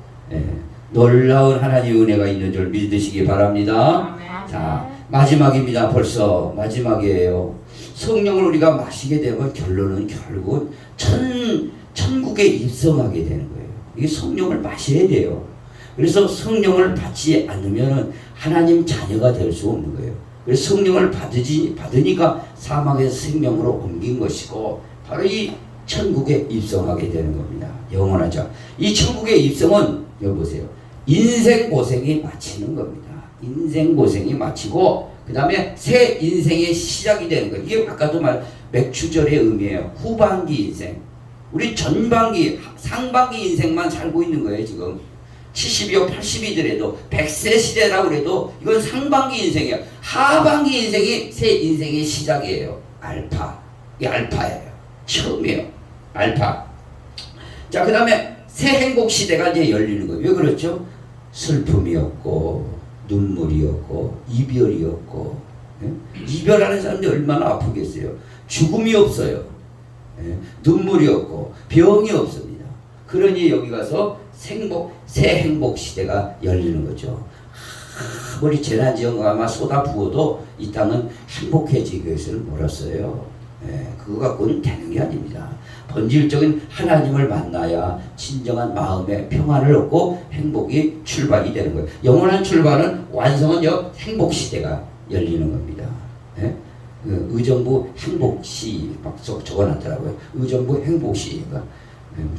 놀라운 하나님의 은혜가 있는 줄 믿으시기 바랍니다. 자, 마지막입니다. 벌써 마지막이에요. 성령을 우리가 마시게 되면 결론은 결국 천국에 입성하게 되는 거예요. 이게 성령을 마셔야 돼요. 그래서 성령을 받지 않으면 하나님 자녀가 될 수 없는 거예요. 그래서 성령을 받으니까 사망에서 생명으로 옮긴 것이고 바로 이 천국에 입성하게 되는 겁니다. 영원하죠. 이 천국의 입성은 여보세요. 인생 고생이 마치는 겁니다. 인생 고생이 마치고 그 다음에 새 인생의 시작이 되는 거예요. 이게 아까도 맥주절의 의미예요. 후반기 인생. 우리 전반기, 상반기 인생만 살고 있는 거예요, 지금. 70이요, 80이더라도, 100세 시대라고 그래도 이건 상반기 인생이에요. 하반기 인생이 새 인생의 시작이에요. 알파. 이게 알파예요. 처음이에요. 알파. 자, 그 다음에 새 행복 시대가 이제 열리는 거예요. 왜 그렇죠? 슬픔이었고, 눈물이었고, 이별이었고, 이별하는 사람들이 얼마나 아프겠어요. 죽음이 없어요. 눈물이 없고 병이 없습니다. 그러니 여기 가서 새 행복 시대가 열리는 거죠. 아무리 재난지원가가 쏟아 부어도 이 땅은 행복해지기 위해서는 멀었어요. 그거 갖고는 되는 게 아닙니다. 본질적인 하나님을 만나야 진정한 마음의 평안을 얻고 행복이 출발이 되는 거예요. 영원한 출발은 완성은 행복 시대가 열리는 겁니다. 의정부 행복시 막 적어놨더라고요. 의정부 행복시가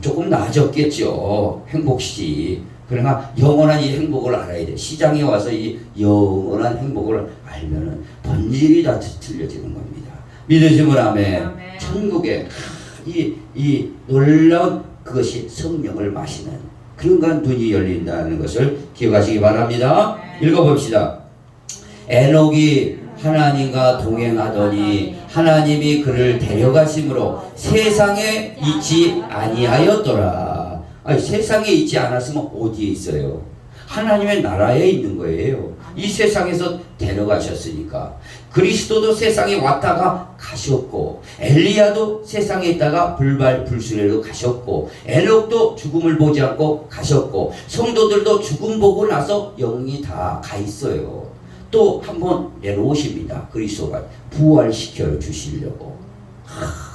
조금 나아졌겠죠. 행복시. 그러나 영원한 이 행복을 알아야 돼. 시장에 와서 이 영원한 행복을 알면은 본질이 다 틀려지는 겁니다. 믿으시면 아멘. 천국에 이 놀라운 그것이 성령을 마시는 그런 눈이 열린다는 것을 기억하시기 바랍니다. 읽어봅시다. 에녹이 하나님과 동행하더니 하나님이 그를 데려가심으로 세상에 있지 아니하였더라. 아니, 세상에 있지 않았으면 어디에 있어요? 하나님의 나라에 있는 거예요. 이 세상에서 데려가셨으니까. 그리스도도 세상에 왔다가 가셨고, 엘리야도 세상에 있다가 불발불순례로 가셨고, 에녹도 죽음을 보지 않고 가셨고, 성도들도 죽음 보고 나서 영이 다 가 있어요. 또 한 번 내려오십니다. 그리스도가 부활시켜 주시려고.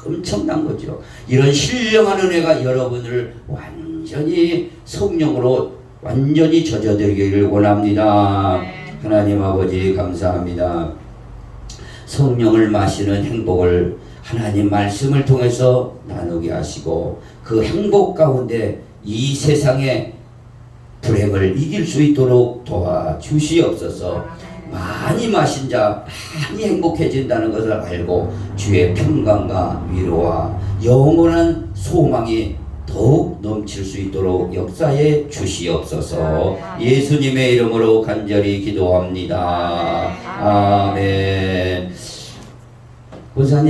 엄청난 거죠. 이런 신령한 은혜가 여러분을 완전히 성령으로 완전히 젖어들기를 원합니다. 하나님 아버지 감사합니다. 성령을 마시는 행복을 하나님 말씀을 통해서 나누게 하시고 그 행복 가운데 이 세상의 불행을 이길 수 있도록 도와주시옵소서. 많이 마신 자 많이 행복해진다는 것을 알고 주의 평강과 위로와 영원한 소망이 더욱 넘칠 수 있도록 역사해 주시옵소서. 예수님의 이름으로 간절히 기도합니다. 아멘. 권사님